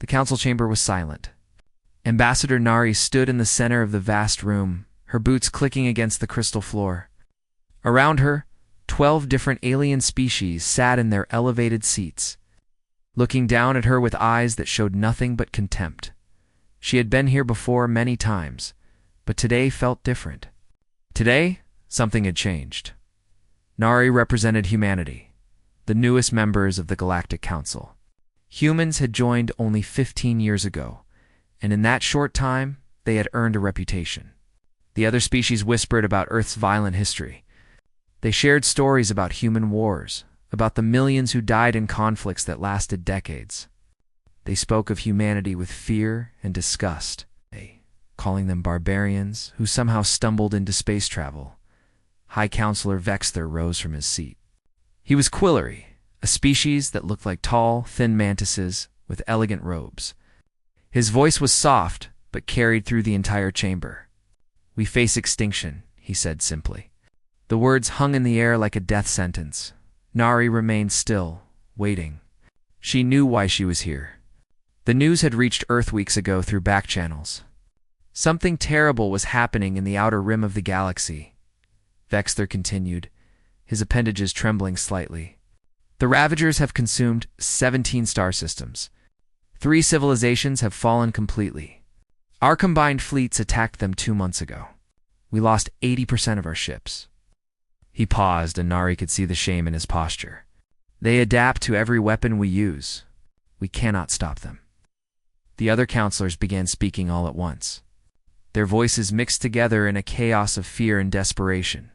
council chamber was silent. Ambassador Nari stood in the center of the vast room, her boots clicking against the crystal floor. Around her, 12 different alien species sat in their elevated seats, looking down at her with eyes that showed nothing but contempt. She had been here before many times, but today felt different. Today, something had changed. Nari represented humanity, the newest members of the Galactic Council. Humans had joined only 15 years ago, and in that short time, they had earned a reputation. The other species whispered about Earth's violent history. They shared stories about human wars, about the millions who died in conflicts that lasted decades. They spoke of humanity with fear and disgust, calling them barbarians who somehow stumbled into space travel. High Counselor Vexther rose from his seat. He was Quillery, a species that looked like tall, thin mantises with elegant robes. His voice was soft, but carried through the entire chamber. "We face extinction," he said simply. The words hung in the air like a death sentence. Nari remained still, waiting. She knew why she was here. The news had reached Earth weeks ago through back channels. Something terrible was happening in the outer rim of the galaxy. Vexther continued, his appendages trembling slightly. The Ravagers have consumed 17 star systems. 3 civilizations have fallen completely. Our combined fleets attacked them 2 months ago. We lost 80% of our ships. He paused, and Nari could see the shame in his posture. They adapt to every weapon we use. We cannot stop them. The other counselors began speaking all at once. Their voices mixed together in a chaos of fear and desperation.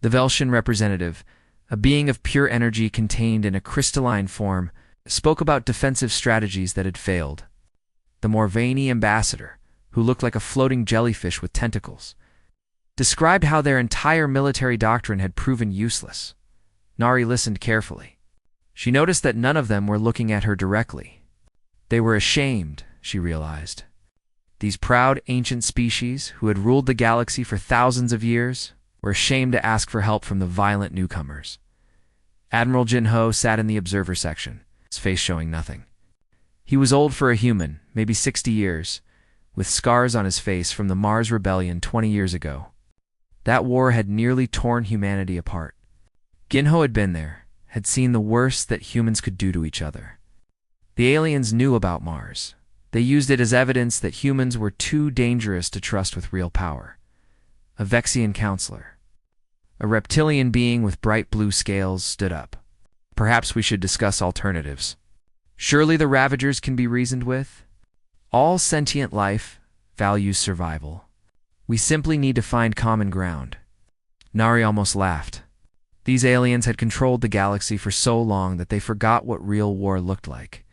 The Velshan representative, a being of pure energy contained in a crystalline form, spoke about defensive strategies that had failed. The Morvani ambassador, who looked like a floating jellyfish with tentacles, described how their entire military doctrine had proven useless. Nari listened carefully. She noticed that none of them were looking at her directly. They were ashamed, she realized. These proud ancient species, who had ruled the galaxy for thousands of years, were ashamed to ask for help from the violent newcomers. Admiral Jinho sat in the observer section, his face showing nothing. He was old for a human, maybe 60 years, with scars on his face from the Mars Rebellion 20 years ago. That war had nearly torn humanity apart. Ginho had been there, had seen the worst that humans could do to each other. The aliens knew about Mars. They used it as evidence that humans were too dangerous to trust with real power. A Vexian counselor, a reptilian being with bright blue scales, stood up. "Perhaps we should discuss alternatives. Surely the Ravagers can be reasoned with? All sentient life values survival. We simply need to find common ground." Nari almost laughed. These aliens had controlled the galaxy for so long that they forgot what real war looked like.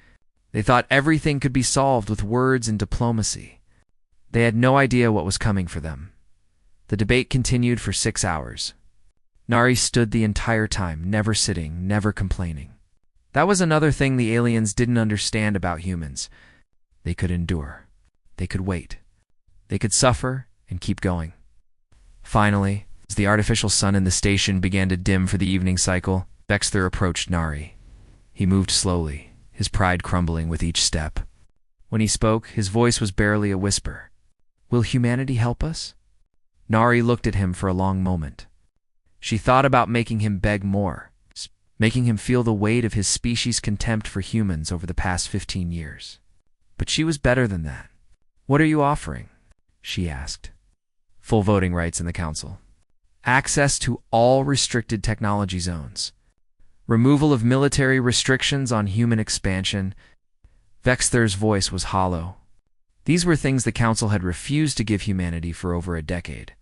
They thought everything could be solved with words and diplomacy. They had no idea what was coming for them. The debate continued for 6 hours. Nari stood the entire time, never sitting, never complaining. That was another thing the aliens didn't understand about humans. They could endure. They could wait. They could suffer and keep going. Finally, as the artificial sun in the station began to dim for the evening cycle, Vexther approached Nari. He moved slowly, his pride crumbling with each step. When he spoke, his voice was barely a whisper. "Will humanity help us?" Nari looked at him for a long moment. She thought about making him beg more, making him feel the weight of his species' contempt for humans over the past 15 years. But she was better than that. "What are you offering?" she asked. "Full voting rights in the council. Access to all restricted technology zones. Removal of military restrictions on human expansion." Vexther's voice was hollow. These were things the council had refused to give humanity for over a decade.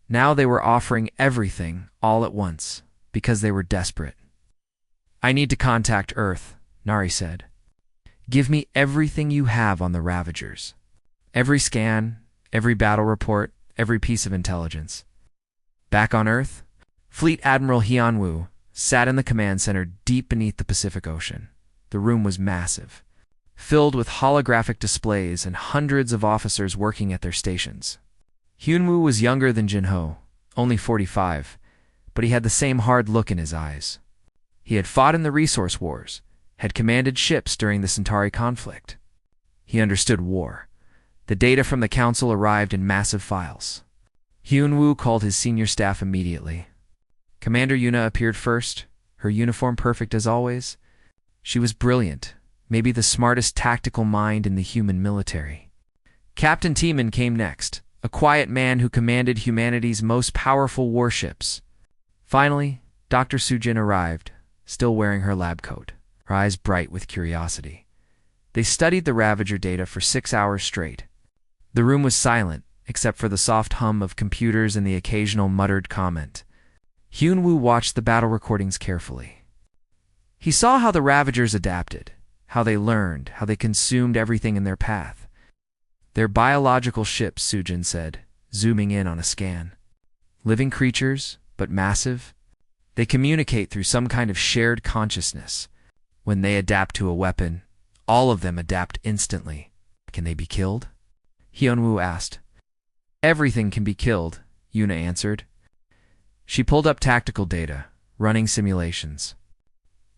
Now they were offering everything all at once, because they were desperate. "I need to contact Earth," Nari said. "Give me everything you have on the Ravagers. Every scan, every battle report, every piece of intelligence." Back on Earth, Fleet Admiral Hyunwoo sat in the command center deep beneath the Pacific Ocean. The room was massive, filled with holographic displays and hundreds of officers working at their stations. Hyunwoo was younger than Jinho, only 45, but he had the same hard look in his eyes. He had fought in the resource wars, had commanded ships during the Centauri conflict. He understood war. The data from the council arrived in massive files. Hyun-woo called his senior staff immediately. Commander Yuna appeared first, her uniform perfect as always. She was brilliant, maybe the smartest tactical mind in the human military. Captain Teeman came next, a quiet man who commanded humanity's most powerful warships. Finally, Dr. Sujin arrived, still wearing her lab coat, her eyes bright with curiosity. They studied the Ravager data for 6 hours straight. The room was silent, except for the soft hum of computers and the occasional muttered comment. Hyun-woo watched the battle recordings carefully. He saw how the Ravagers adapted, how they learned, how they consumed everything in their path. They're biological ships, Sujin said, zooming in on a scan. Living creatures, but massive. They communicate through some kind of shared consciousness. When they adapt to a weapon, all of them adapt instantly. Can they be killed? Hyun-woo asked. Everything can be killed, Yuna answered. She pulled up tactical data, running simulations.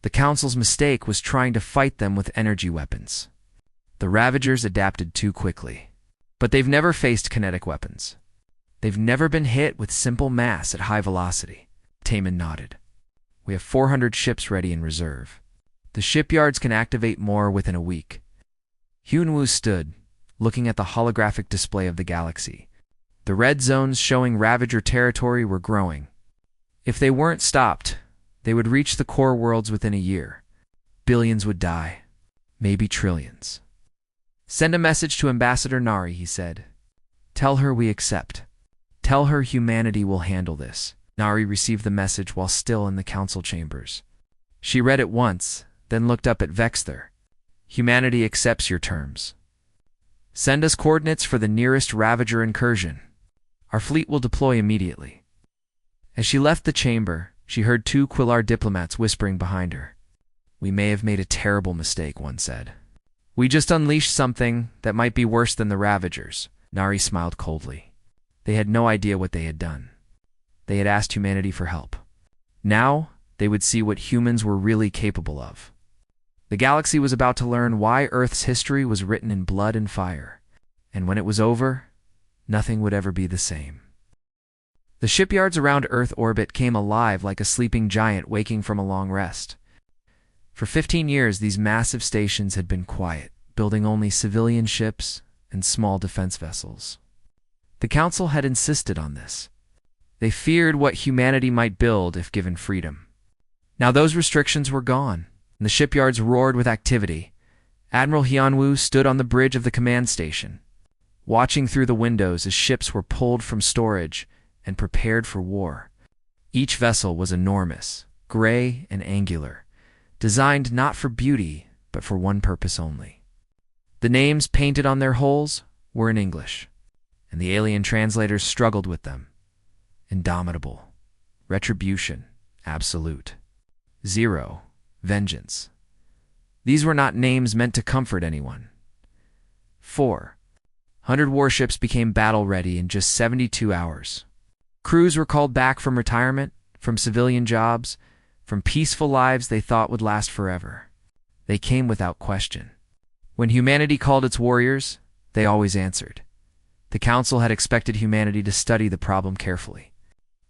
The Council's mistake was trying to fight them with energy weapons. The Ravagers adapted too quickly. But they've never faced kinetic weapons. They've never been hit with simple mass at high velocity. Taemin nodded. We have 400 ships ready in reserve. The shipyards can activate more within a week. Hyun-woo stood, looking at the holographic display of the galaxy. The red zones showing Ravager territory were growing. If they weren't stopped, they would reach the core worlds within a year. Billions would die, maybe trillions. Send a message to Ambassador Nari, he said. Tell her we accept. Tell her humanity will handle this. Nari received the message while still in the council chambers. She read it once, then looked up at Vexther. Humanity accepts your terms. Send us coordinates for the nearest Ravager incursion. Our fleet will deploy immediately. As she left the chamber, she heard 2 Quillar diplomats whispering behind her. We may have made a terrible mistake, one said. We just unleashed something that might be worse than the Ravagers. Nari smiled coldly. They had no idea what they had done. They had asked humanity for help. Now, they would see what humans were really capable of. The galaxy was about to learn why Earth's history was written in blood and fire. And when it was over, nothing would ever be the same. The shipyards around Earth orbit came alive like a sleeping giant waking from a long rest. For 15 years, these massive stations had been quiet, building only civilian ships and small defense vessels. The Council had insisted on this. They feared what humanity might build if given freedom. Now those restrictions were gone, and the shipyards roared with activity. Admiral Hyun-woo stood on the bridge of the command station, watching through the windows as ships were pulled from storage and prepared for war. Each vessel was enormous, gray and angular, designed not for beauty, but for one purpose only. The names painted on their hulls were in English, and the alien translators struggled with them. Indomitable, retribution, absolute, zero, vengeance. These were not names meant to comfort anyone. 400 warships became battle-ready in just 72 hours. Crews were called back from retirement, from civilian jobs, from peaceful lives they thought would last forever. They came without question. When humanity called its warriors, they always answered. The Council had expected humanity to study the problem carefully.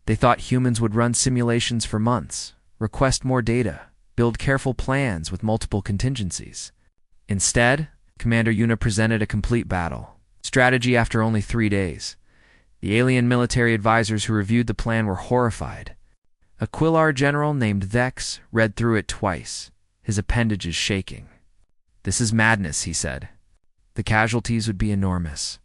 They thought humans would run simulations for months, request more data, build careful plans with multiple contingencies. Instead, Commander Yuna presented a complete battle, strategy after only 3 days. The alien military advisors who reviewed the plan were horrified. A Quillar general named Vex read through it twice, his appendages shaking. This is madness, he said. The casualties would be enormous.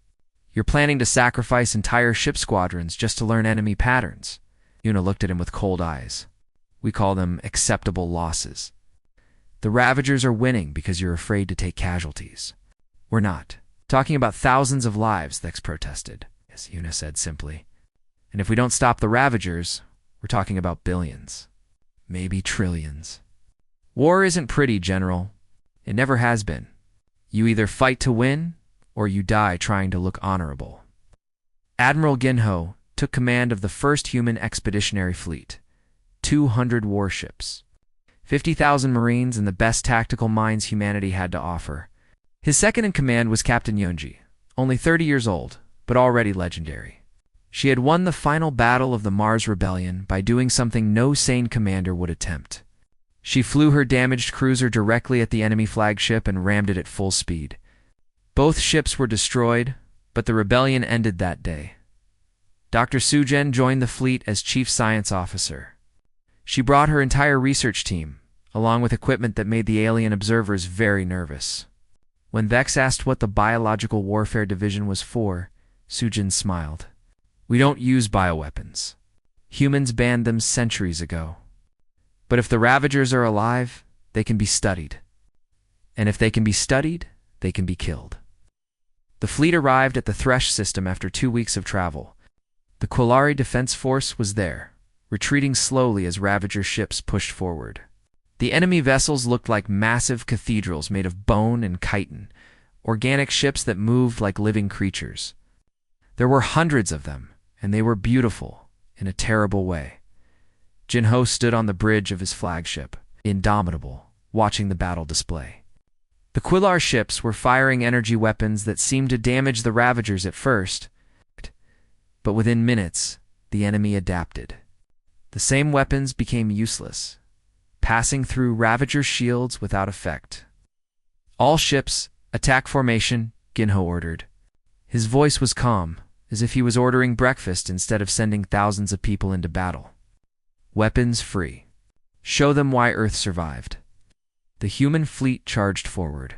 You're planning to sacrifice entire ship squadrons just to learn enemy patterns. Yuna looked at him with cold eyes. We call them acceptable losses. The Ravagers are winning because you're afraid to take casualties. We're not. Talking about thousands of lives, Vex protested. Yes, Yuna said simply. And if we don't stop the Ravagers, we're talking about billions. Maybe trillions. War isn't pretty, General. It never has been. You either fight to win, or you die trying to look honorable. Admiral Ginho took command of the first human expeditionary fleet. 200 warships. 50,000 Marines and the best tactical minds humanity had to offer. His second in command was Captain Yonji, only 30 years old, but already legendary. She had won the final battle of the Mars Rebellion by doing something no sane commander would attempt. She flew her damaged cruiser directly at the enemy flagship and rammed it at full speed. Both ships were destroyed, but the rebellion ended that day. Dr. Sujen joined the fleet as chief science officer. She brought her entire research team, along with equipment that made the alien observers very nervous. When Vex asked what the Biological Warfare Division was for, Sujen smiled. "We don't use bioweapons. Humans banned them centuries ago. But if the Ravagers are alive, they can be studied. And if they can be studied, they can be killed." The fleet arrived at the Thresh system after 2 weeks of travel. The Quillari Defense Force was there, retreating slowly as Ravager ships pushed forward. The enemy vessels looked like massive cathedrals made of bone and chitin, organic ships that moved like living creatures. There were hundreds of them, and they were beautiful in a terrible way. Jinho stood on the bridge of his flagship, indomitable, watching the battle display. The Quillar ships were firing energy weapons that seemed to damage the Ravagers at first, but within minutes, the enemy adapted. The same weapons became useless, passing through Ravager shields without effect. "All ships, attack formation," Ginho ordered. His voice was calm, as if he was ordering breakfast instead of sending thousands of people into battle. "Weapons free. Show them why Earth survived." The human fleet charged forward.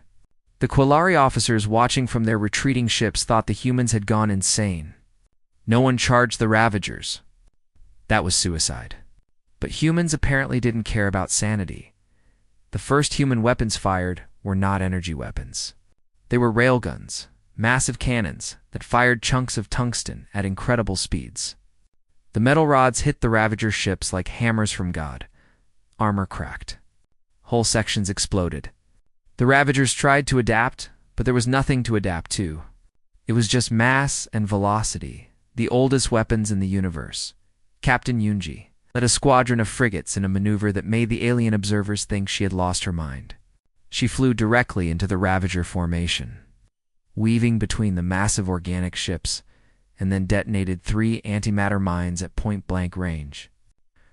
The Quillari officers watching from their retreating ships thought the humans had gone insane. No one charged the Ravagers. That was suicide. But humans apparently didn't care about sanity. The first human weapons fired were not energy weapons. They were railguns, massive cannons that fired chunks of tungsten at incredible speeds. The metal rods hit the Ravager ships like hammers from God. Armor cracked. Whole sections exploded. The Ravagers tried to adapt, but there was nothing to adapt to. It was just mass and velocity, the oldest weapons in the universe. Captain Yunji led a squadron of frigates in a maneuver that made the alien observers think she had lost her mind. She flew directly into the Ravager formation, weaving between the massive organic ships, and then detonated 3 antimatter mines at point-blank range.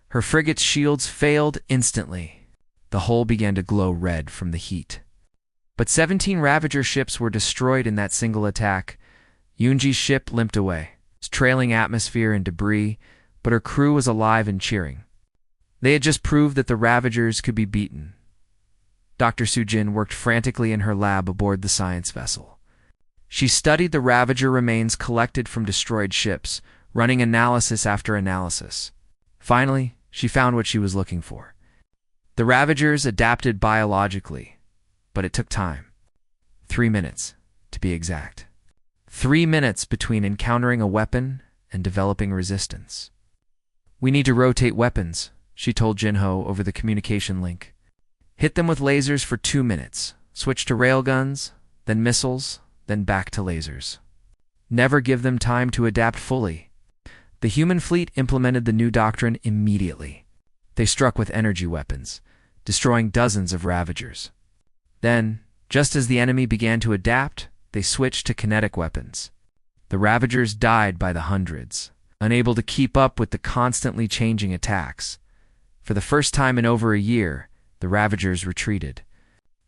Her frigate's shields failed instantly. The hull began to glow red from the heat. But 17 Ravager ships were destroyed in that single attack. Yunji's ship limped away, trailing atmosphere and debris, but her crew was alive and cheering. They had just proved that the Ravagers could be beaten. Dr. Sujin worked frantically in her lab aboard the science vessel. She studied the Ravager remains collected from destroyed ships, running analysis after analysis. Finally, she found what she was looking for. The Ravagers adapted biologically, but it took time. 3 minutes, to be exact. 3 minutes between encountering a weapon and developing resistance. "We need to rotate weapons," she told Jinho over the communication link. "Hit them with lasers for 2 minutes, switch to railguns, then missiles, then back to lasers. Never give them time to adapt fully." The human fleet implemented the new doctrine immediately. They struck with energy weapons, destroying dozens of Ravagers. Then, just as the enemy began to adapt, they switched to kinetic weapons. The Ravagers died by the hundreds, unable to keep up with the constantly changing attacks. For the first time in over a year, the Ravagers retreated.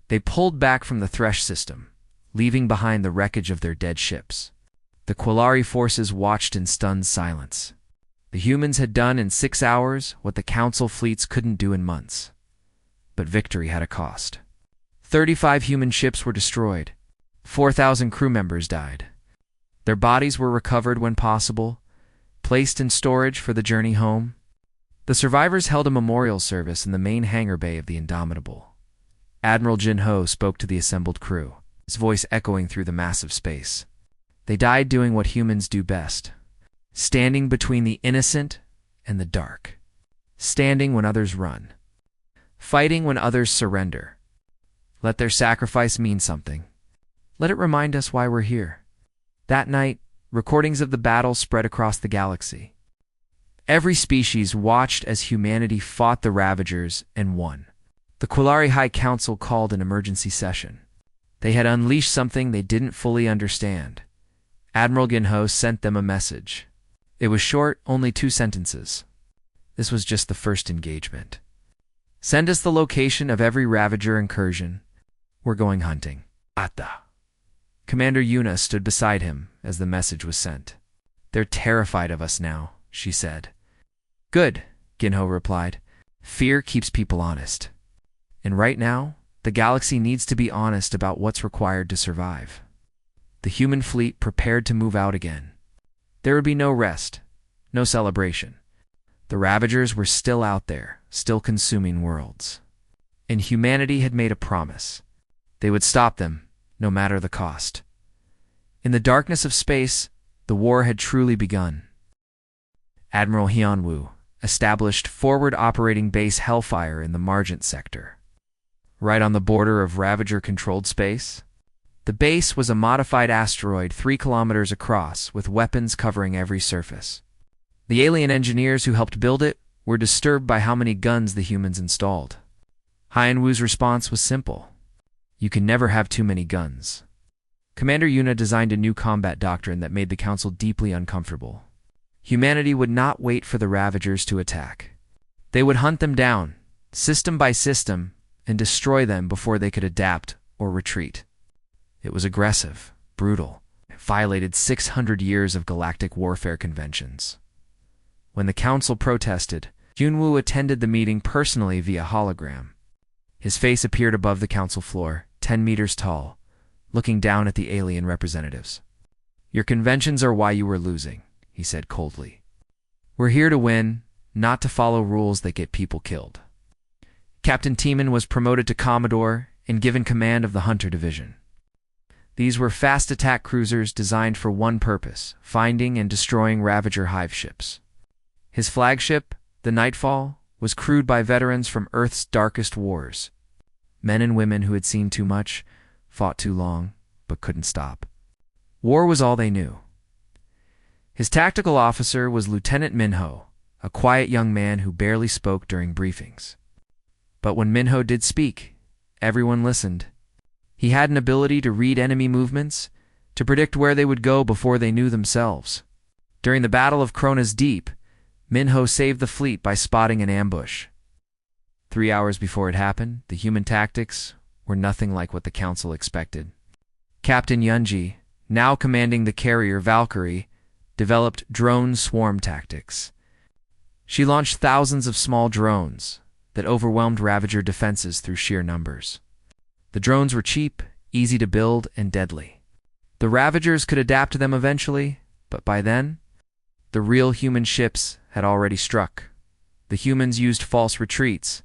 They pulled back from the Thresh system, leaving behind the wreckage of their dead ships. The Quillari forces watched in stunned silence. The humans had done in 6 hours what the Council fleets couldn't do in months. But victory had a cost. 35 human ships were destroyed. 4,000 crew members died. Their bodies were recovered when possible, placed in storage for the journey home. The survivors held a memorial service in the main hangar bay of the Indomitable. Admiral Jinho spoke to the assembled crew, his voice echoing through the massive space. They died doing what humans do best, standing between the innocent and the dark, standing when others run, fighting when others surrender. Let their sacrifice mean something. Let it remind us why we're here. That night, recordings of the battle spread across the galaxy. Every species watched as humanity fought the Ravagers and won. The Quillari High Council called an emergency session. They had unleashed something they didn't fully understand. Admiral Ginho sent them a message. It was short, only 2 sentences. This was just the first engagement. Send us the location of every Ravager incursion. We're going hunting. Atta. Commander Yuna stood beside him as the message was sent. They're terrified of us now, she said. Good, Ginho replied. Fear keeps people honest. And right now, the galaxy needs to be honest about what's required to survive. The human fleet prepared to move out again. There would be no rest, no celebration. The Ravagers were still out there, still consuming worlds. And humanity had made a promise. They would stop them, no matter the cost. In the darkness of space, the war had truly begun. Admiral Hyunwoo established forward operating base Hellfire in the Margent sector. Right on the border of Ravager-controlled space. The base was a modified asteroid 3 kilometers across, with weapons covering every surface. The alien engineers who helped build it were disturbed by how many guns the humans installed. Hyunwoo's response was simple. You can never have too many guns. Commander Yuna designed a new combat doctrine that made the Council deeply uncomfortable. Humanity would not wait for the Ravagers to attack. They would hunt them down, system by system, and destroy them before they could adapt or retreat. It was aggressive, brutal. It violated 600 years of galactic warfare conventions. When the Council protested, Hyunwoo attended the meeting personally via hologram. His face appeared above the Council floor, 10 meters tall, looking down at the alien representatives. Your conventions are why you were losing, he said coldly. We're here to win, not to follow rules that get people killed. Captain Tiemann was promoted to Commodore and given command of the Hunter Division. These were fast attack cruisers designed for one purpose, finding and destroying Ravager hive ships. His flagship, the Nightfall, was crewed by veterans from Earth's darkest wars. Men and women who had seen too much, fought too long, but couldn't stop. War was all they knew. His tactical officer was Lieutenant Minho, a quiet young man who barely spoke during briefings. But when Minho did speak, everyone listened. He had an ability to read enemy movements, to predict where they would go before they knew themselves. During the Battle of Krona's Deep, Minho saved the fleet by spotting an ambush. 3 hours before it happened, the human tactics were nothing like what the Council expected. Captain Yunji, now commanding the carrier Valkyrie, developed drone swarm tactics. She launched thousands of small drones that overwhelmed Ravager defenses through sheer numbers. The drones were cheap, easy to build, and deadly. The Ravagers could adapt to them eventually, but by then, the real human ships had already struck. The humans used false retreats,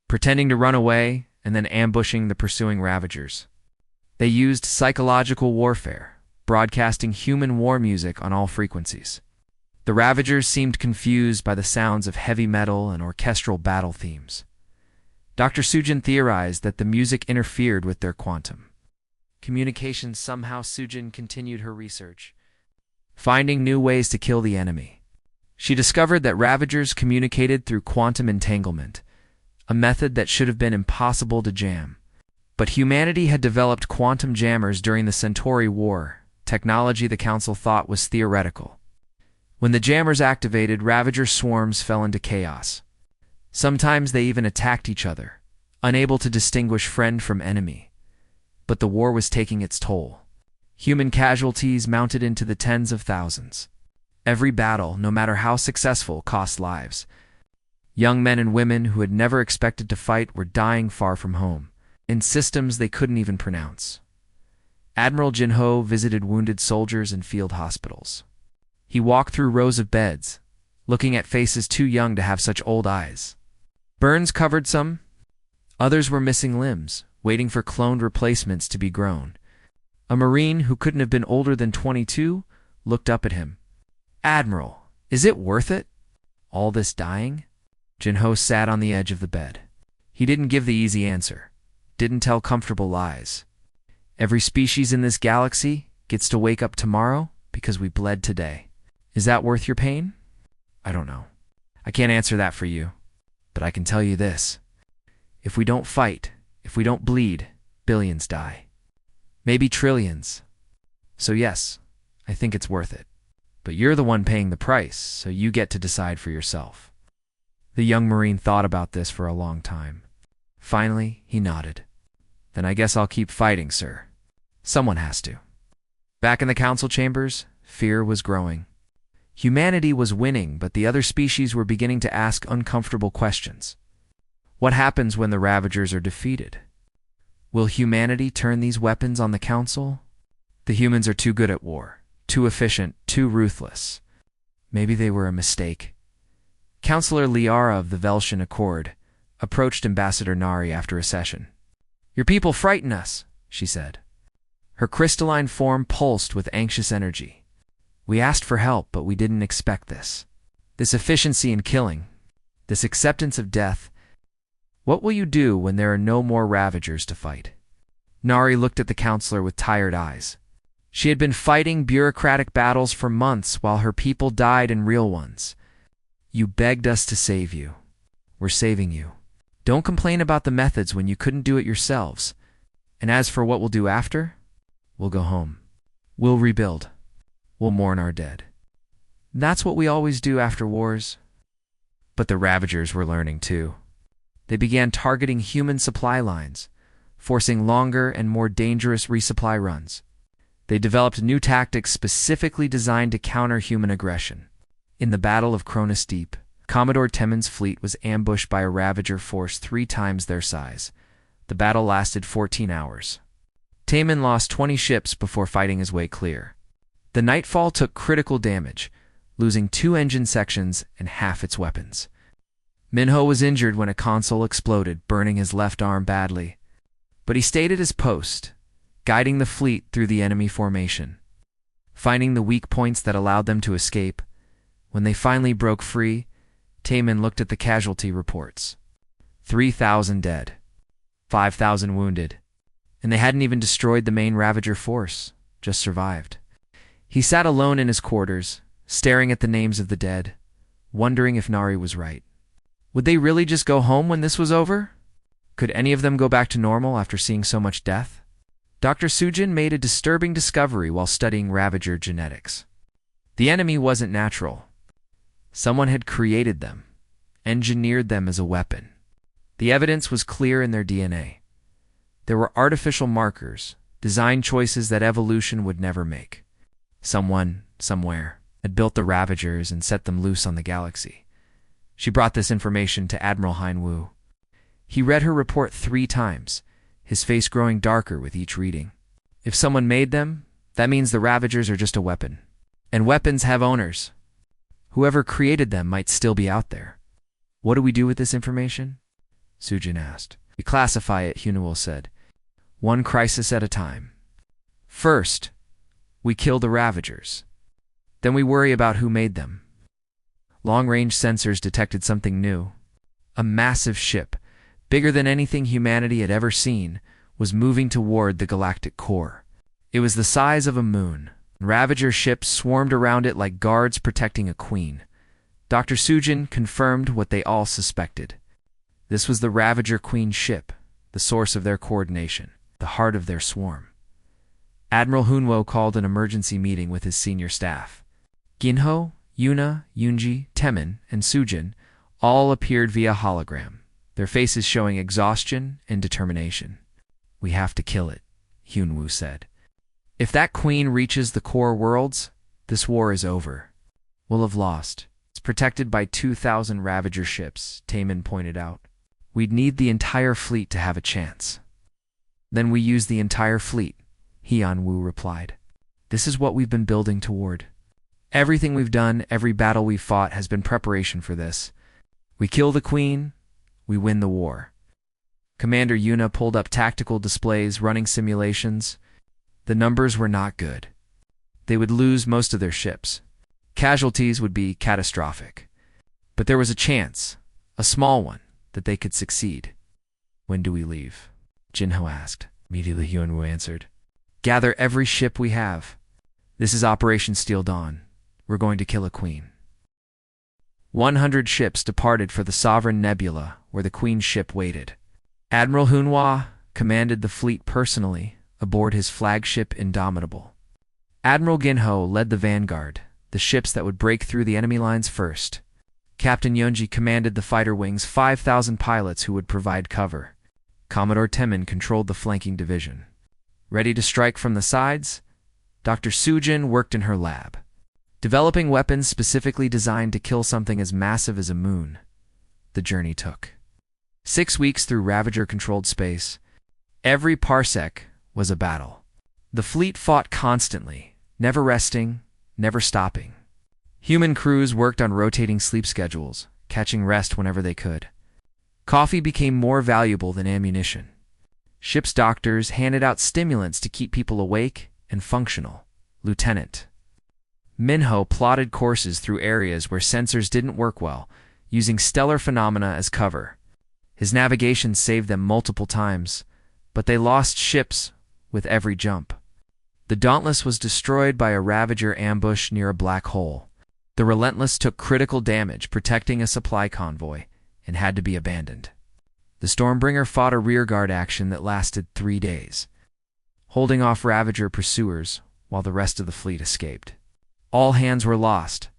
pretending to run away and then ambushing the pursuing Ravagers. They used psychological warfare, broadcasting human war music on all frequencies. The Ravagers seemed confused by the sounds of heavy metal and orchestral battle themes. Dr. Sujin theorized that the music interfered with their quantum communication. Somehow Sujin continued her research, finding new ways to kill the enemy. She discovered that Ravagers communicated through quantum entanglement, a method that should have been impossible to jam. But humanity had developed quantum jammers during the Centauri War, technology the Council thought was theoretical. When the jammers activated, Ravager swarms fell into chaos. Sometimes they even attacked each other, unable to distinguish friend from enemy. But the war was taking its toll. Human casualties mounted into the tens of thousands. Every battle, no matter how successful, cost lives. Young men and women who had never expected to fight were dying far from home, in systems they couldn't even pronounce. Admiral Jinho visited wounded soldiers in field hospitals. He walked through rows of beds, looking at faces too young to have such old eyes. Burns covered some. Others were missing limbs, waiting for cloned replacements to be grown. A Marine who couldn't have been older than 22 looked up at him. Admiral, is it worth it? All this dying? Jinho sat on the edge of the bed. He didn't give the easy answer, didn't tell comfortable lies. Every species in this galaxy gets to wake up tomorrow because we bled today. Is that worth your pain? I don't know. I can't answer that for you. But I can tell you this. If we don't fight, if we don't bleed, billions die. maybe trillions. So yes, I think it's worth it. But you're the one paying the price, so you get to decide for yourself. The young Marine thought about this for a long time. Finally, he nodded. Then I guess I'll keep fighting, sir. Someone has to. Back in the council chambers, fear was growing. Humanity was winning, but the other species were beginning to ask uncomfortable questions. What happens when the Ravagers are defeated? Will humanity turn these weapons on the council? The humans are too good at war, too efficient, too ruthless. Maybe they were a mistake. Counselor Liara of the Velshan Accord approached Ambassador Nari after a session. "Your people frighten us," she said. Her crystalline form pulsed with anxious energy. "We asked for help, but we didn't expect this. This efficiency in killing, this acceptance of death. What will you do when there are no more Ravagers to fight?" Nari looked at the counselor with tired eyes. She had been fighting bureaucratic battles for months while her people died in real ones. "You begged us to save you. We're saving you. Don't complain about the methods when you couldn't do it yourselves. And as for what we'll do after, we'll go home. We'll rebuild. We'll mourn our dead. That's what we always do after wars." But the Ravagers were learning too. They began targeting human supply lines, forcing longer and more dangerous resupply runs. They developed new tactics specifically designed to counter human aggression. In the Battle of Cronus Deep, Commodore Temin's fleet was ambushed by a Ravager force 3 times their size. The battle lasted 14 hours. Temin lost 20 ships before fighting his way clear. The Nightfall took critical damage, losing 2 engine sections and half its weapons. Minho was injured when a console exploded, burning his left arm badly. But he stayed at his post, guiding the fleet through the enemy formation. Finding the weak points that allowed them to escape, when they finally broke free, Temin looked at the casualty reports. 3,000 dead, 5,000 wounded, and they hadn't even destroyed the main Ravager force, just survived. He sat alone in his quarters, staring at the names of the dead, wondering if Nari was right. Would they really just go home when this was over? Could any of them go back to normal after seeing so much death? Dr. Sujin made a disturbing discovery while studying Ravager genetics. The enemy wasn't natural. Someone had created them, engineered them as a weapon. The evidence was clear in their DNA. There were artificial markers, design choices that evolution would never make. Someone, somewhere, had built the Ravagers and set them loose on the galaxy. She brought this information to Admiral Hein Wu. He read her report 3 times, his face growing darker with each reading. If someone made them, that means the Ravagers are just a weapon. And weapons have owners. Whoever created them might still be out there. "What do we do with this information?" Sujin asked. "We classify it," Hunuel said. "One crisis at a time. First, we kill the Ravagers. Then we worry about who made them." Long-range sensors detected something new. A massive ship, bigger than anything humanity had ever seen, was moving toward the galactic core. It was the size of a moon. Ravager ships swarmed around it like guards protecting a queen. Dr. Sujin confirmed what they all suspected. This was the Ravager Queen ship, the source of their coordination, the heart of their swarm. Admiral Hunwo called an emergency meeting with his senior staff. Ginho, Yuna, Yunji, Temin, and Sujin all appeared via hologram, their faces showing exhaustion and determination. "We have to kill it," Hunwo said. "If that queen reaches the core worlds, this war is over. We'll have lost. It's protected by 2,000 Ravager ships," Temin pointed out. "We'd need the entire fleet to have a chance." "Then we use the entire fleet," Hyun Woo replied. "This is what we've been building toward. Everything we've done, every battle we've fought has been preparation for this. We kill the queen, we win the war." Commander Yuna pulled up tactical displays running simulations. The numbers were not good. They would lose most of their ships. Casualties would be catastrophic. But there was a chance, a small one, that they could succeed. "When do we leave?" Jinho asked. Immediately Hyunwoo answered. "Gather every ship we have. This is Operation Steel Dawn. We're going to kill a queen." 100 ships departed for the Sovereign Nebula, where the Queen's ship waited. Admiral Hunhua commanded the fleet personally, aboard his flagship Indomitable. Admiral Ginho led the Vanguard, the ships that would break through the enemy lines first. Captain Yonji commanded the fighter wing's 5,000 pilots who would provide cover. Commodore Temin controlled the flanking division. Ready to strike from the sides, Dr. Sujin worked in her lab, developing weapons specifically designed to kill something as massive as a moon. The journey took 6 weeks through Ravager-controlled space. Every parsec was a battle. The fleet fought constantly, never resting, never stopping. Human crews worked on rotating sleep schedules, catching rest whenever they could. Coffee became more valuable than ammunition. Ship's doctors handed out stimulants to keep people awake and functional. Lieutenant Minho plotted courses through areas where sensors didn't work well, using stellar phenomena as cover. His navigation saved them multiple times, but they lost ships with every jump. The Dauntless was destroyed by a Ravager ambush near a black hole. The Relentless took critical damage protecting a supply convoy and had to be abandoned. The Stormbringer fought a rearguard action that lasted 3 days, holding off Ravager pursuers while the rest of the fleet escaped. All hands were lost.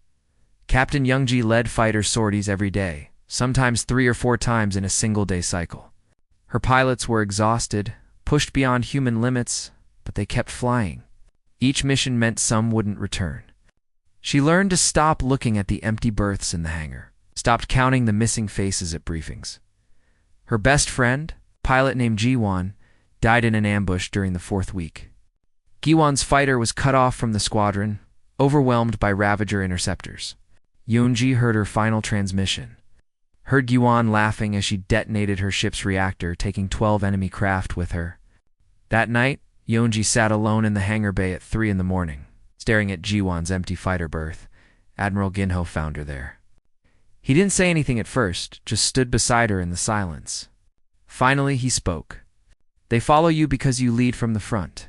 Captain Youngji led fighter sorties every day, sometimes 3 or 4 times in a single-day cycle. Her pilots were exhausted, pushed beyond human limits, but they kept flying. Each mission meant some wouldn't return. She learned to stop looking at the empty berths in the hangar, stopped counting the missing faces at briefings. Her best friend, pilot named Jiwon, died in an ambush during the 4th week. Giwon's fighter was cut off from the squadron, overwhelmed by Ravager interceptors. Yoonji heard her final transmission, heard Giwon laughing as she detonated her ship's reactor, taking 12 enemy craft with her. That night, Yoonji sat alone in the hangar bay at 3 in the morning, staring at Jiwon's empty fighter berth. Admiral Ginho found her there. He didn't say anything at first, just stood beside her in the silence. Finally, he spoke. "They follow you because you lead from the front.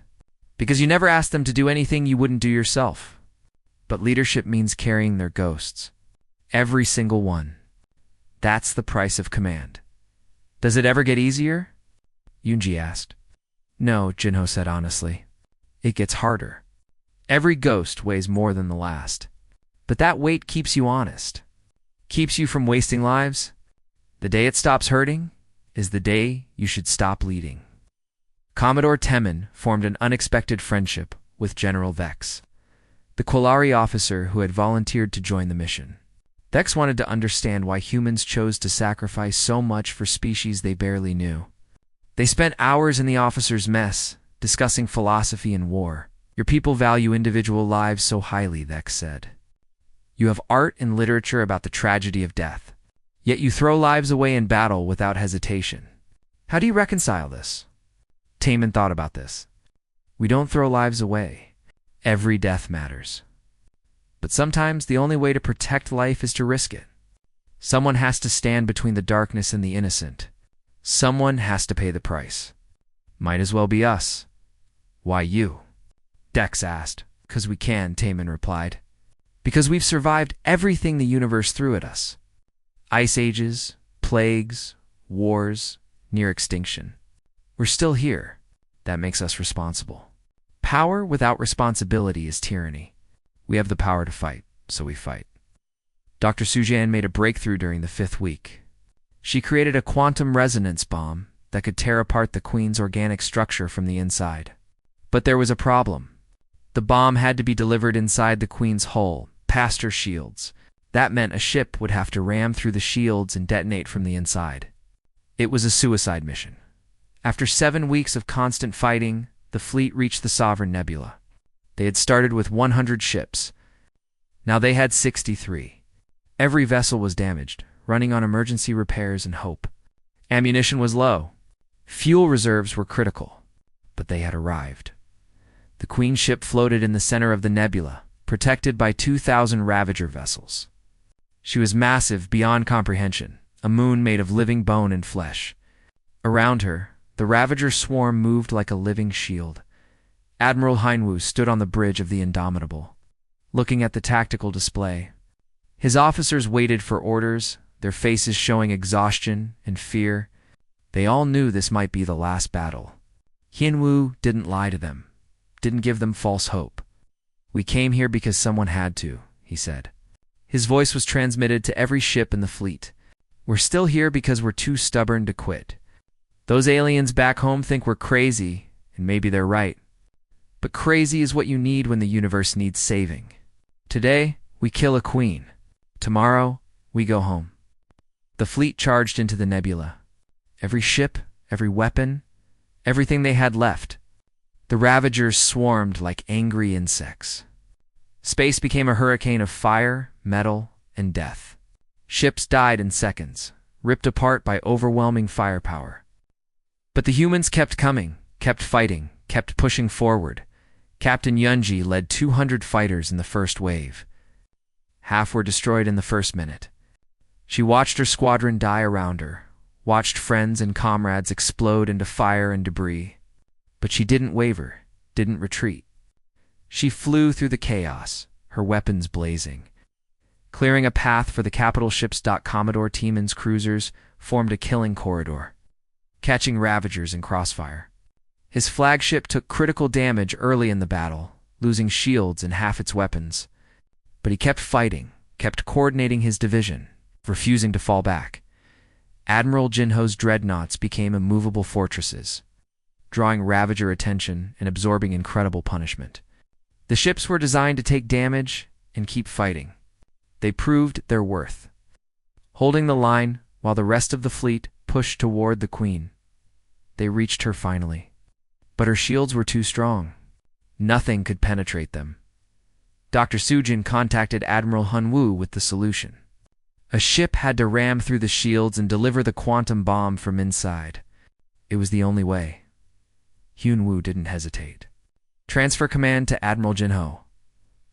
Because you never asked them to do anything you wouldn't do yourself. But leadership means carrying their ghosts. Every single one. That's the price of command. Does it ever get easier?" Yoonji asked. "No," Jinho said honestly. "It gets harder. Every ghost weighs more than the last. But that weight keeps you honest. Keeps you from wasting lives. The day it stops hurting is the day you should stop leading." Commodore Temin formed an unexpected friendship with General Vex, the Quillari officer who had volunteered to join the mission. Vex wanted to understand why humans chose to sacrifice so much for species they barely knew. They spent hours in the officer's mess, discussing philosophy and war. "Your people value individual lives so highly," Vex said. "You have art and literature about the tragedy of death, yet you throw lives away in battle without hesitation. How do you reconcile this?" Taman thought about this. "We don't throw lives away. Every death matters. But sometimes the only way to protect life is to risk it. Someone has to stand between the darkness and the innocent. Someone has to pay the price. Might as well be us." "Why you?" Dex asked. "'Cause we can," Taman replied. "Because we've survived everything the universe threw at us. Ice ages, plagues, wars, near extinction. We're still here. That makes us responsible. Power without responsibility is tyranny. We have the power to fight, so we fight." Dr. Sujan made a breakthrough during the 5th week. She created a quantum resonance bomb that could tear apart the Queen's organic structure from the inside. But there was a problem. The bomb had to be delivered inside the Queen's hull, past her shields. That meant a ship would have to ram through the shields and detonate from the inside. It was a suicide mission. After 7 weeks of constant fighting, the fleet reached the Sovereign Nebula. They had started with 100 ships. Now they had 63. Every vessel was damaged, running on emergency repairs and hope. Ammunition was low. Fuel reserves were critical. But they had arrived. The Queen ship floated in the center of the nebula, protected by 2,000 Ravager vessels. She was massive beyond comprehension, a moon made of living bone and flesh. Around her, the Ravager swarm moved like a living shield. Admiral Heinwu stood on the bridge of the Indomitable, looking at the tactical display. His officers waited for orders, their faces showing exhaustion and fear. They all knew this might be the last battle. Hianwu didn't lie to them, didn't give them false hope. "We came here because someone had to," he said. His voice was transmitted to every ship in the fleet. "We're still here because we're too stubborn to quit. Those aliens back home think we're crazy, and maybe they're right. But crazy is what you need when the universe needs saving. Today, we kill a queen. Tomorrow, we go home." The fleet charged into the nebula. Every ship, every weapon, everything they had left. The Ravagers swarmed like angry insects. Space became a hurricane of fire, metal, and death. Ships died in seconds, ripped apart by overwhelming firepower. But the humans kept coming, kept fighting, kept pushing forward. Captain Yunji led 200 fighters in the first wave. Half were destroyed in the first minute. She watched her squadron die around her, watched friends and comrades explode into fire and debris. But she didn't waver, didn't retreat. She flew through the chaos, her weapons blazing. Clearing a path for the capital ships, Commodore Timon's cruisers formed a killing corridor, catching Ravagers in crossfire. His flagship took critical damage early in the battle, losing shields and half its weapons. But he kept fighting, kept coordinating his division, refusing to fall back. Admiral Jinho's dreadnoughts became immovable fortresses, drawing Ravager attention and absorbing incredible punishment. The ships were designed to take damage and keep fighting. They proved their worth, holding the line while the rest of the fleet pushed toward the Queen. They reached her finally. But her shields were too strong. Nothing could penetrate them. Dr. Sujin contacted Admiral Hunwoo with the solution. A ship had to ram through the shields and deliver the quantum bomb from inside. It was the only way. Hunwoo didn't hesitate. "Transfer command to Admiral Jinho.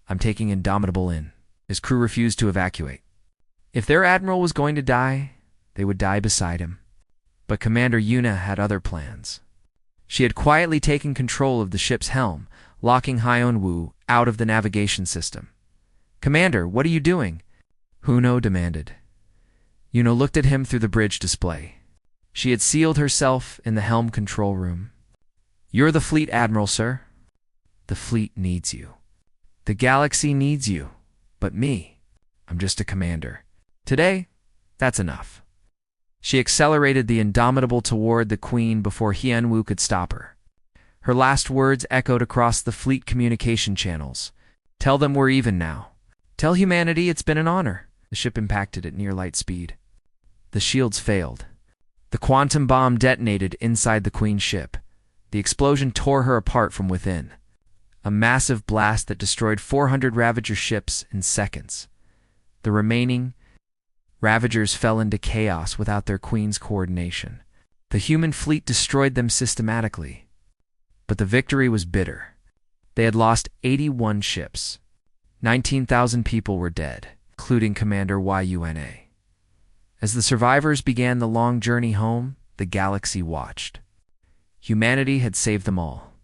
I'm taking Indomitable in." His crew refused to evacuate. If their admiral was going to die, they would die beside him. But Commander Yuna had other plans. She had quietly taken control of the ship's helm, locking Hyunwoo out of the navigation system. "Commander, what are you doing?" Huno demanded. Yuno looked at him through the bridge display. She had sealed herself in the helm control room. "You're the fleet admiral, sir. The fleet needs you. The galaxy needs you. But me, I'm just a commander. Today, that's enough." She accelerated the Indomitable toward the Queen before Hyunwoo could stop her. Her last words echoed across the fleet communication channels. "Tell them we're even now. Tell humanity it's been an honor." The ship impacted at near light speed. The shields failed. The quantum bomb detonated inside the Queen's ship. The explosion tore her apart from within. A massive blast that destroyed 400 Ravager ships in seconds. The remaining Ravagers fell into chaos without their Queen's coordination. The human fleet destroyed them systematically. But the victory was bitter. They had lost 81 ships. 19,000 people were dead, including Commander Yuna. As the survivors began the long journey home, the galaxy watched. Humanity had saved them all.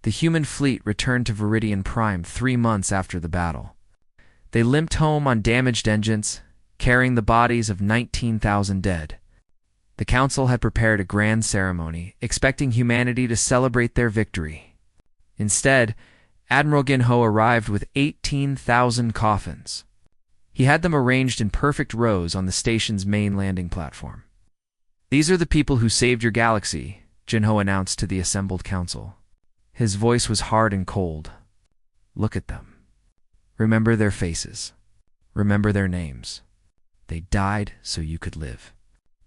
The human fleet returned to Viridian Prime 3 months after the battle. They limped home on damaged engines, carrying the bodies of 19,000 dead. The council had prepared a grand ceremony, expecting humanity to celebrate their victory. Instead, Admiral Ginho arrived with 18,000 coffins. He had them arranged in perfect rows on the station's main landing platform. "These are the people who saved your galaxy," Jinho announced to the assembled council. His voice was hard and cold. "Look at them. Remember their faces. Remember their names. They died so you could live.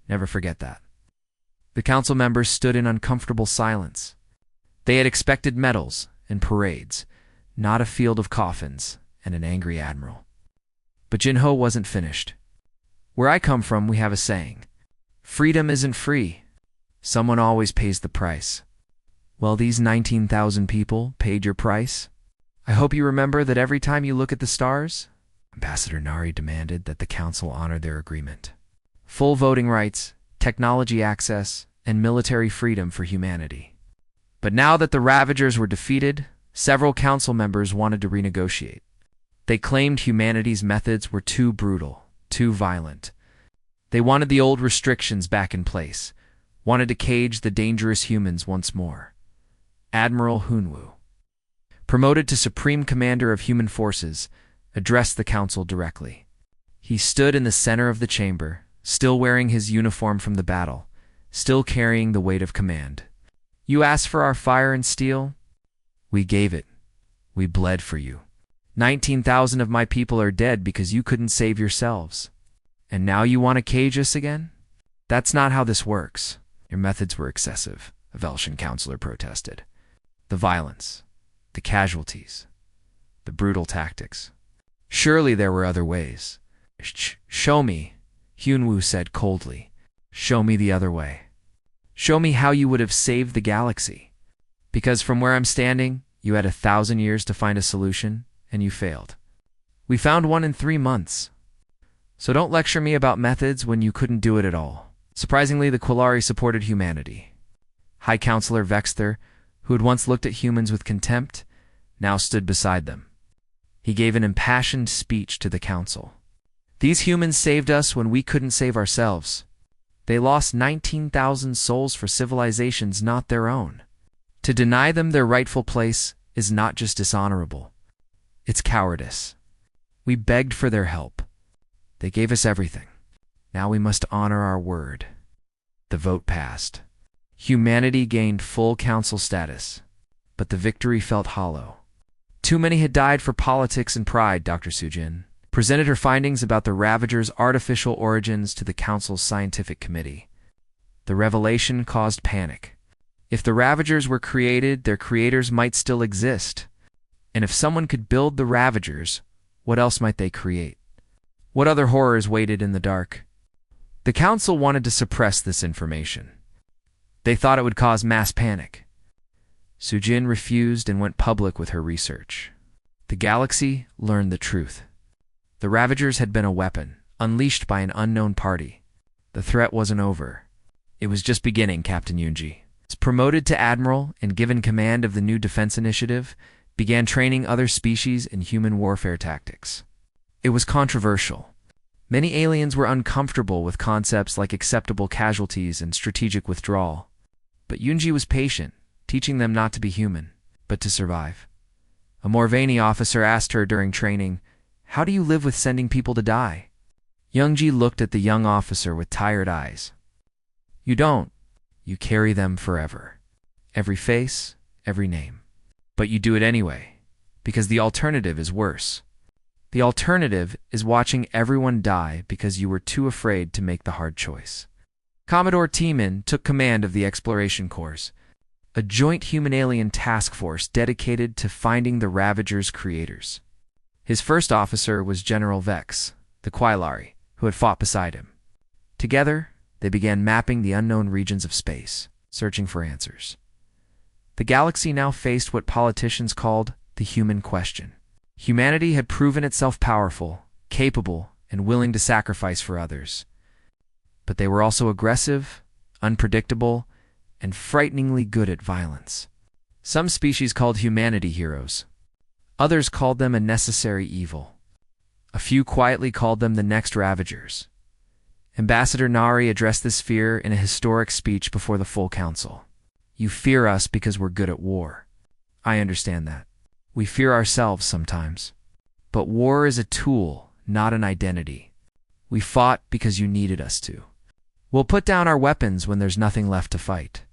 Never forget that." The council members stood in uncomfortable silence. They had expected medals and parades, not a field of coffins and an angry admiral. But Jinho wasn't finished. "Where I come from, we have a saying. Freedom isn't free. Someone always pays the price. Well, these 19,000 people paid your price. I hope you remember that every time you look at the stars." Ambassador Nari demanded that the council honor their agreement. Full voting rights, technology access, and military freedom for humanity. But now that the Ravagers were defeated, several council members wanted to renegotiate. They claimed humanity's methods were too brutal, too violent. They wanted the old restrictions back in place. wanted to cage the dangerous humans once more. Admiral Hunwu, promoted to Supreme Commander of Human Forces, addressed the council directly. He stood in the center of the chamber, still wearing his uniform from the battle, still carrying the weight of command. You asked for our fire and steel? We gave it. We bled for you. 19,000 of my people are dead because you couldn't save yourselves. And now you want to cage us again? That's not how this works. Your methods were excessive, a Velshan counselor protested. The violence, the casualties, the brutal tactics. Surely there were other ways. Show me, Hunwu said coldly. Show me the other way. Show me how you would have saved the galaxy. Because from where I'm standing, you had 1,000 years to find a solution, and you failed. We found one in 3 months. So don't lecture me about methods when you couldn't do it at all. Surprisingly, the Quillari supported humanity. High Counselor Vexther, who had once looked at humans with contempt, now stood beside them. He gave an impassioned speech to the council. These humans saved us when we couldn't save ourselves. They lost 19,000 souls for civilizations not their own. To deny them their rightful place is not just dishonorable. It's cowardice. We begged for their help. They gave us everything. Now we must honor our word. The vote passed. Humanity gained full council status, but the victory felt hollow. Too many had died for politics and pride, Dr. Sujin presented her findings about the Ravagers' artificial origins to the council's scientific committee. The revelation caused panic. If the Ravagers were created, their creators might still exist. And if someone could build the Ravagers, what else might they create? What other horrors waited in the dark? The council wanted to suppress this information. They thought it would cause mass panic. Sujin refused and went public with her research. The galaxy learned the truth. The Ravagers had been a weapon, unleashed by an unknown party. The threat wasn't over. It was just beginning, Captain Yunji. Promoted to Admiral and given command of the new defense initiative, began training other species in human warfare tactics. It was controversial. Many aliens were uncomfortable with concepts like acceptable casualties and strategic withdrawal. But Yunji was patient, teaching them not to be human, but to survive. A Morvani officer asked her during training, "How do you live with sending people to die?" Yunji looked at the young officer with tired eyes. "You don't. You carry them forever. Every face, every name. But you do it anyway, because the alternative is worse. The alternative is watching everyone die because you were too afraid to make the hard choice." Commodore Teeman took command of the Exploration Corps, a joint human-alien task force dedicated to finding the Ravagers' creators. His first officer was General Vex, the Quillari, who had fought beside him. Together, they began mapping the unknown regions of space, searching for answers. The galaxy now faced what politicians called the human question. Humanity had proven itself powerful, capable, and willing to sacrifice for others. But they were also aggressive, unpredictable, and frighteningly good at violence. Some species called humanity heroes. Others called them a necessary evil. A few quietly called them the next Ravagers. Ambassador Nari addressed this fear in a historic speech before the full council. "You fear us because we're good at war. I understand that. We fear ourselves sometimes. But war is a tool, not an identity. We fought because you needed us to. We'll put down our weapons when there's nothing left to fight.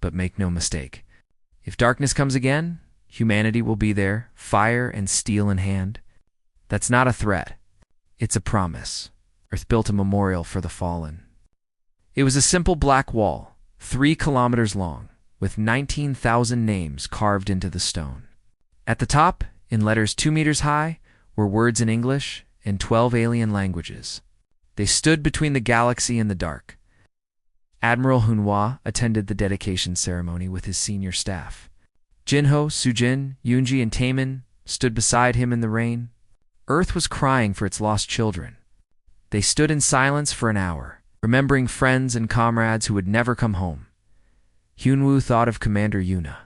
But make no mistake. If darkness comes again, humanity will be there, fire and steel in hand. That's not a threat. It's a promise. Earth built a memorial for the fallen." It was a simple black wall, 3 kilometers long, with 19,000 names carved into the stone. At the top, in letters 2 meters high, were words in English and 12 alien languages. They stood between the galaxy and the dark. Admiral Hunhua attended the dedication ceremony with his senior staff. Jinho, Sujin, Yunji, and Taemin stood beside him in the rain. Earth was crying for its lost children. They stood in silence for an hour, remembering friends and comrades who would never come home. Hunwu thought of Commander Yuna,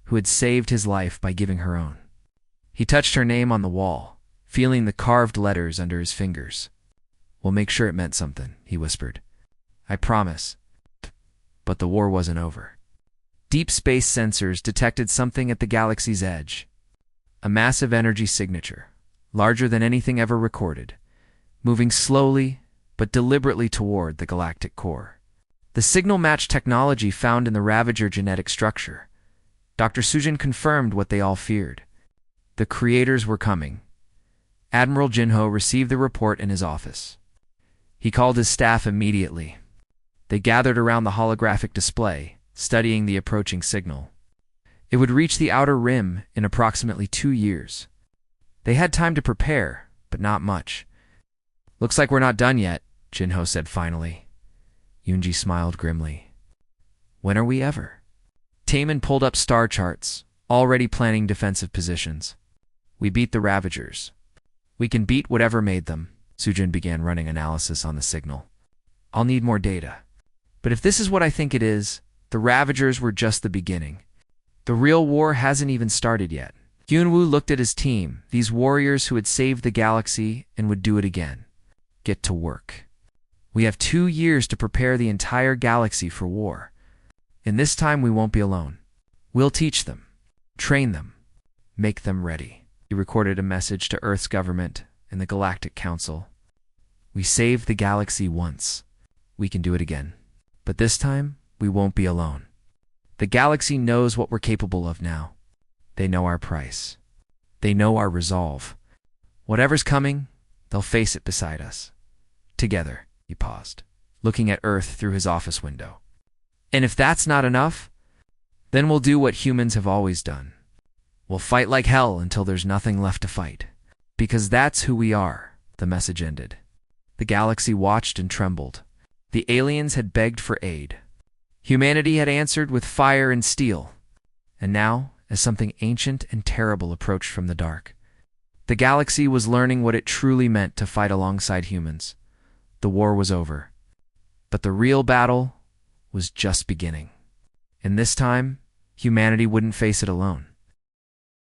who had saved his life by giving her own. He touched her name on the wall, feeling the carved letters under his fingers. "We'll make sure it meant something," he whispered. "I promise." But the war wasn't over. Deep space sensors detected something at the galaxy's edge. A massive energy signature, larger than anything ever recorded, moving slowly but deliberately toward the galactic core. The signal matched technology found in the Ravager genetic structure. Dr. Sujin confirmed what they all feared. The creators were coming. Admiral Jinho received the report in his office. He called his staff immediately. They gathered around the holographic display, studying the approaching signal. It would reach the outer rim in approximately 2 years. They had time to prepare, but not much. "Looks like we're not done yet," Jinho said finally. Yunji smiled grimly. "When are we ever?" Taemin pulled up star charts, already planning defensive positions. "We beat the Ravagers. We can beat whatever made them." Sujin began running analysis on the signal. "I'll need more data. But if this is what I think it is, the Ravagers were just the beginning. The real war hasn't even started yet." Hyunwoo looked at his team, these warriors who had saved the galaxy and would do it again. "Get to work. We have 2 years to prepare the entire galaxy for war. In this time, we won't be alone. We'll teach them, train them, make them ready." He recorded a message to Earth's government and the Galactic Council. "We saved the galaxy once. We can do it again. But this time, we won't be alone. The galaxy knows what we're capable of now. They know our price. They know our resolve. Whatever's coming, they'll face it beside us. Together." He paused, looking at Earth through his office window. "And if that's not enough, then we'll do what humans have always done. We'll fight like hell until there's nothing left to fight. Because that's who we are," the message ended. The galaxy watched and trembled. The aliens had begged for aid. Humanity had answered with fire and steel. And now, as something ancient and terrible approached from the dark, the galaxy was learning what it truly meant to fight alongside humans. The war was over. But the real battle was just beginning. And this time, humanity wouldn't face it alone.